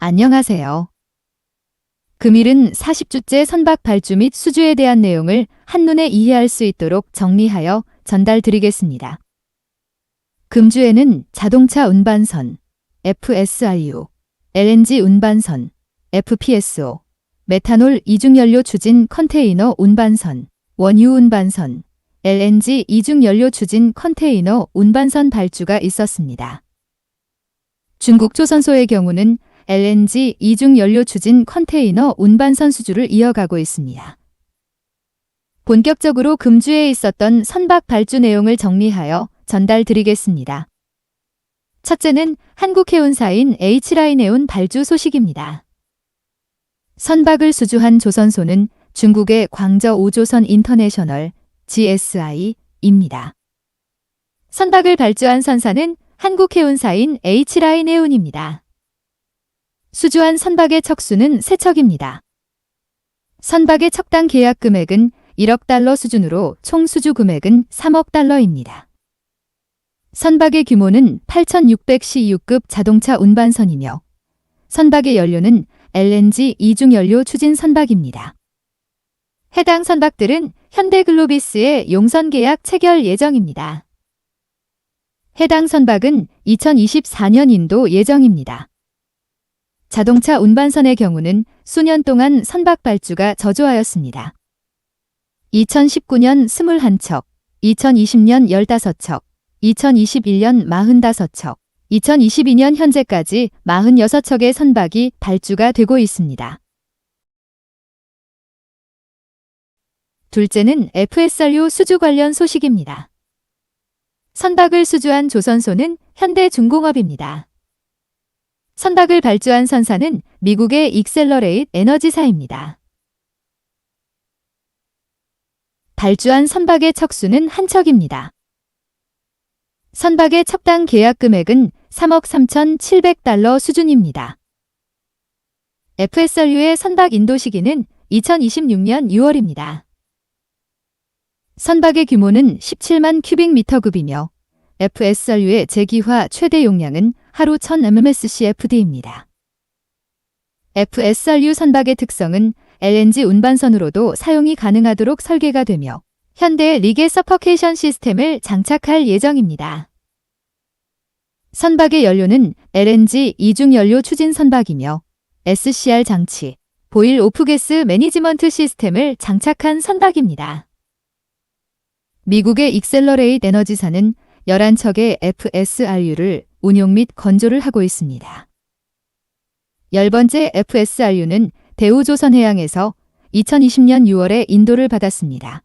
안녕하세요. 금일은 40주째 선박 발주 및 수주에 대한 내용을 한눈에 이해할 수 있도록 정리하여 전달드리겠습니다. 금주에는 자동차 운반선, FSRU, LNG 운반선, FPSO, 메탄올 이중연료 추진 컨테이너 운반선, 원유 운반선, LNG 이중연료 추진 컨테이너 운반선 발주가 있었습니다. 중국 조선소의 경우는 LNG 이중연료 추진 컨테이너 운반선 수주를 이어가고 있습니다. 본격적으로 금주에 있었던 선박 발주 내용을 정리하여 전달드리겠습니다. 첫째는 한국해운사인 H라인해운 발주 소식입니다. 선박을 수주한 조선소는 중국의 광저 5조선 인터내셔널 GSI입니다. 선박을 발주한 선사는 한국해운사인 H라인해운입니다. 수주한 선박의 척수는 3척입니다. 선박의 척당 계약 금액은 1억 달러 수준으로 총 수주 금액은 3억 달러입니다. 선박의 규모는 8600CU급 자동차 운반선이며 선박의 연료는 LNG 이중연료 추진 선박입니다. 해당 선박들은 현대글로비스의 용선 계약 체결 예정입니다. 해당 선박은 2024년 인도 예정입니다. 자동차 운반선의 경우는 수년 동안 선박 발주가 저조하였습니다. 2019년 21척, 2020년 15척, 2021년 45척, 2022년 현재까지 46척의 선박이 발주가 되고 있습니다. 둘째는 FSRU 수주 관련 소식입니다. 선박을 수주한 조선소는 현대중공업입니다. 선박을 발주한 선사는 미국의 익셀러레이트 에너지사입니다. 발주한 선박의 척수는 1척입니다. 선박의 척당 계약 금액은 3억 3,700달러 수준입니다. FSRU의 선박 인도 시기는 2026년 6월입니다. 선박의 규모는 17만 큐빅미터급이며 FSRU의 재기화 최대 용량은 하루 1000mmscfd입니다. FSRU 선박의 특성은 LNG 운반선으로도 사용이 가능하도록 설계가 되며 현대 리게 서퍼케이션 시스템을 장착할 예정입니다. 선박의 연료는 LNG 이중연료 추진 선박이며 SCR 장치, 보일 오프게스 매니지먼트 시스템을 장착한 선박입니다. 미국의 익셀러레이트 에너지사는 11척의 FSRU를 운용 및 건조를 하고 있습니다. 10번째 FSRU는 대우조선해양에서 2020년 6월에 인도를 받았습니다.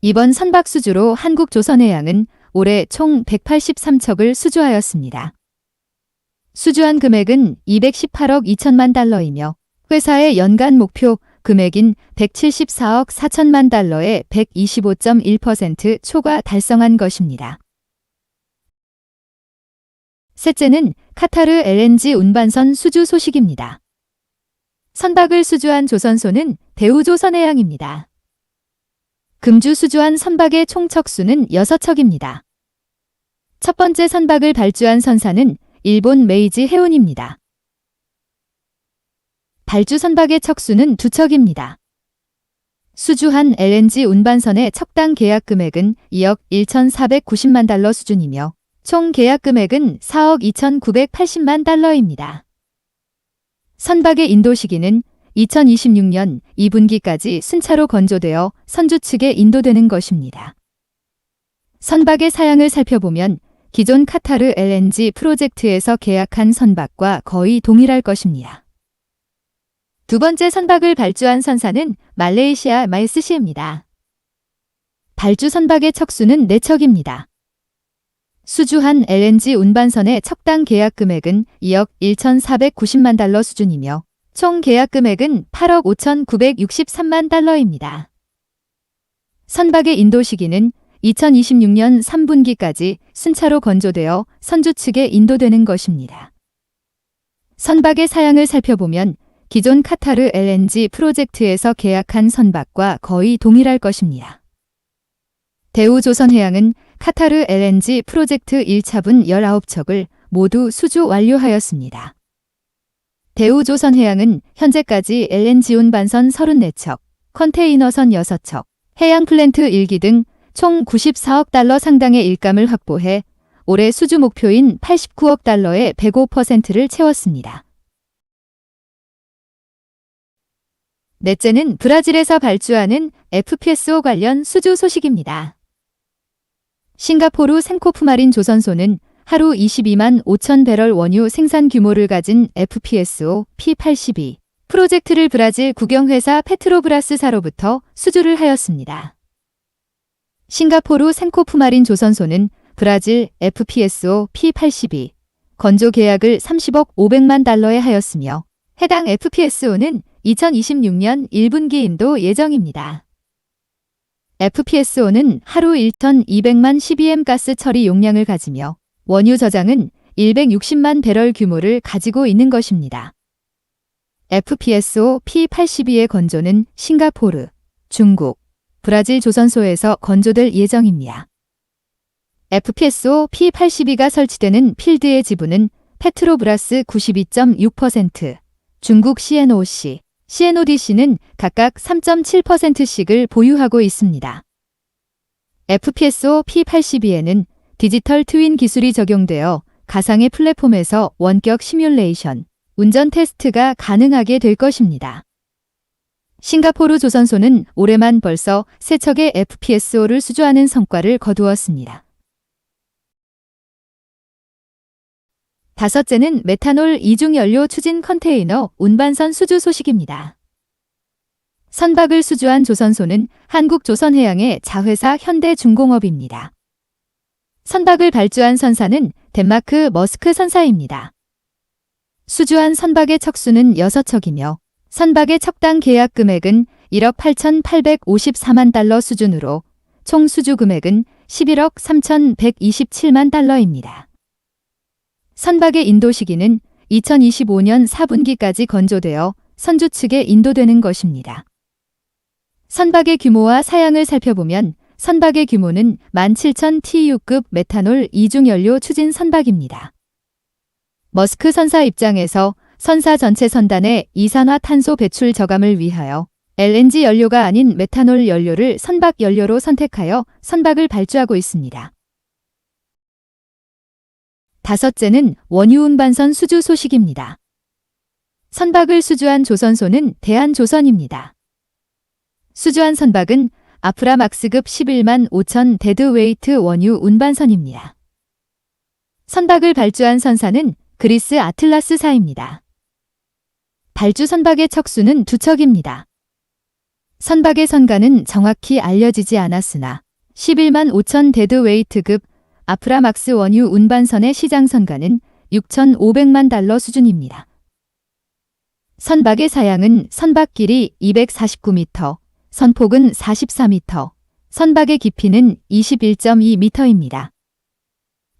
이번 선박 수주로 한국조선해양은 올해 총 183척을 수주하였습니다. 수주한 금액은 218억 2천만 달러이며 회사의 연간 목표 금액인 174억 4천만 달러의 125.1% 초과 달성한 것입니다. 셋째는 카타르 LNG 운반선 수주 소식입니다. 선박을 수주한 조선소는 대우조선해양입니다. 금주 수주한 선박의 총 척수는 6척입니다. 첫 번째 선박을 발주한 선사는 일본 메이지 해운입니다. 발주 선박의 척수는 2척입니다. 수주한 LNG 운반선의 척당 계약 금액은 2억 1,490만 달러 수준이며 총 계약 금액은 4억 2,980만 달러입니다. 선박의 인도 시기는 2026년 2분기까지 순차로 건조되어 선주 측에 인도되는 것입니다. 선박의 사양을 살펴보면 기존 카타르 LNG 프로젝트에서 계약한 선박과 거의 동일할 것입니다. 두 번째 선박을 발주한 선사는 말레이시아 마이스시입니다. 발주 선박의 척수는 4척입니다. 수주한 LNG 운반선의 척당 계약 금액은 2억 1,490만 달러 수준이며 총 계약 금액은 8억 5,963만 달러입니다. 선박의 인도 시기는 2026년 3분기까지 순차로 건조되어 선주 측에 인도되는 것입니다. 선박의 사양을 살펴보면 기존 카타르 LNG 프로젝트에서 계약한 선박과 거의 동일할 것입니다. 대우조선해양은 카타르 LNG 프로젝트 1차분 19척을 모두 수주 완료하였습니다. 대우조선해양은 현재까지 LNG 운반선 34척, 컨테이너선 6척, 해양 플랜트 1기 등 총 94억 달러 상당의 일감을 확보해 올해 수주 목표인 89억 달러의 105%를 채웠습니다. 넷째는 브라질에서 발주하는 FPSO 관련 수주 소식입니다. 싱가포르 생코프마린 조선소는 하루 22만 5천 배럴 원유 생산 규모를 가진 FPSO P82 프로젝트를 브라질 국영회사 페트로브라스사로부터 수주를 하였습니다. 싱가포르 생코프마린 조선소는 브라질 FPSO P82 건조 계약을 30억 500만 달러에 하였으며 해당 FPSO는 2026년 1분기 인도 예정입니다. FPSO는 하루 1톤 200만 CBM 가스 처리 용량을 가지며 원유 저장은 160만 배럴 규모를 가지고 있는 것입니다. FPSO P82의 건조는 싱가포르, 중국, 브라질 조선소에서 건조될 예정입니다. FPSO P82가 설치되는 필드의 지분은 페트로브라스 92.6%, 중국 CNOC, CNODC는 각각 3.7%씩을 보유하고 있습니다. FPSO P82에는 디지털 트윈 기술이 적용되어 가상의 플랫폼에서 원격 시뮬레이션, 운전 테스트가 가능하게 될 것입니다. 싱가포르 조선소는 올해만 벌써 3척의 FPSO를 수주하는 성과를 거두었습니다. 다섯째는 메탄올 이중연료 추진 컨테이너 운반선 수주 소식입니다. 선박을 수주한 조선소는 한국조선해양의 자회사 현대중공업입니다. 선박을 발주한 선사는 덴마크 머스크 선사입니다. 수주한 선박의 척수는 6척이며 선박의 척당 계약 금액은 1억 8,854만 달러 수준으로 총 수주 금액은 11억 3,127만 달러입니다. 선박의 인도 시기는 2025년 4분기까지 건조되어 선주 측에 인도되는 것입니다. 선박의 규모와 사양을 살펴보면 선박의 규모는 17,000TU급 메탄올 이중연료 추진 선박입니다. 머스크 선사 입장에서 선사 전체 선단의 이산화탄소 배출 저감을 위하여 LNG 연료가 아닌 메탄올 연료를 선박 연료로 선택하여 선박을 발주하고 있습니다. 다섯째는 원유 운반선 수주 소식입니다. 선박을 수주한 조선소는 대한조선입니다. 수주한 선박은 아프라막스급 11만 5천 데드웨이트 원유 운반선입니다. 선박을 발주한 선사는 그리스 아틀라스사입니다. 발주 선박의 척수는 2척입니다. 선박의 선가는 정확히 알려지지 않았으나 11만 5천 데드웨이트급 아프라막스 원유 운반선의 시장 선가는 6,500만 달러 수준입니다. 선박의 사양은 선박 길이 249m, 선폭은 44m, 선박의 깊이는 21.2m입니다.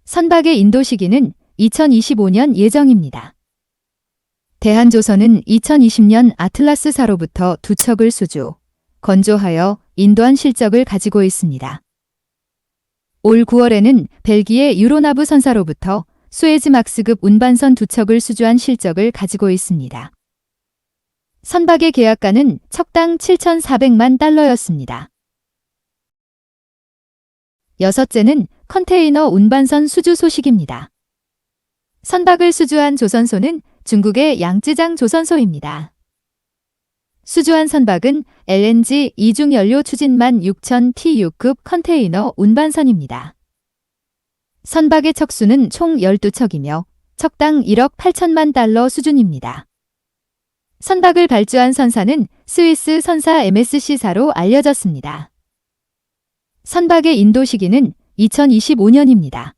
선박의 인도 시기는 2025년 예정입니다. 대한조선은 2020년 아틀라스사로부터 2척을 수주, 건조하여 인도한 실적을 가지고 있습니다. 올 9월에는 벨기에 유로나브 선사로부터 수에즈막스급 운반선 2척을 수주한 실적을 가지고 있습니다. 선박의 계약가는 척당 7,400만 달러였습니다. 여섯째는 컨테이너 운반선 수주 소식입니다. 선박을 수주한 조선소는 중국의 양쯔장 조선소입니다. 수주한 선박은 LNG 이중연료 추진만 6,000TU급 컨테이너 운반선입니다. 선박의 척수는 총 12척이며 척당 1억 8천만 달러 수준입니다. 선박을 발주한 선사는 스위스 선사 MSC사로 알려졌습니다. 선박의 인도 시기는 2025년입니다.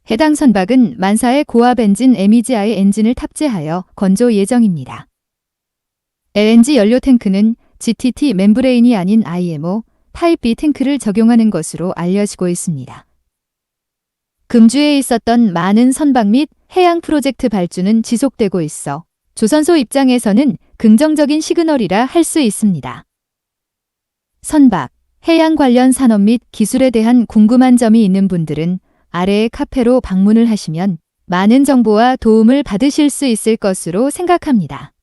해당 선박은 만사의 고압 엔진 MEGI 엔진을 탑재하여 건조 예정입니다. LNG 연료 탱크는 GTT 멤브레인이 아닌 IMO 타입 B 탱크를 적용하는 것으로 알려지고 있습니다. 금주에 있었던 많은 선박 및 해양 프로젝트 발주는 지속되고 있어 조선소 입장에서는 긍정적인 시그널이라 할 수 있습니다. 선박, 해양 관련 산업 및 기술에 대한 궁금한 점이 있는 분들은 아래의 카페로 방문을 하시면 많은 정보와 도움을 받으실 수 있을 것으로 생각합니다.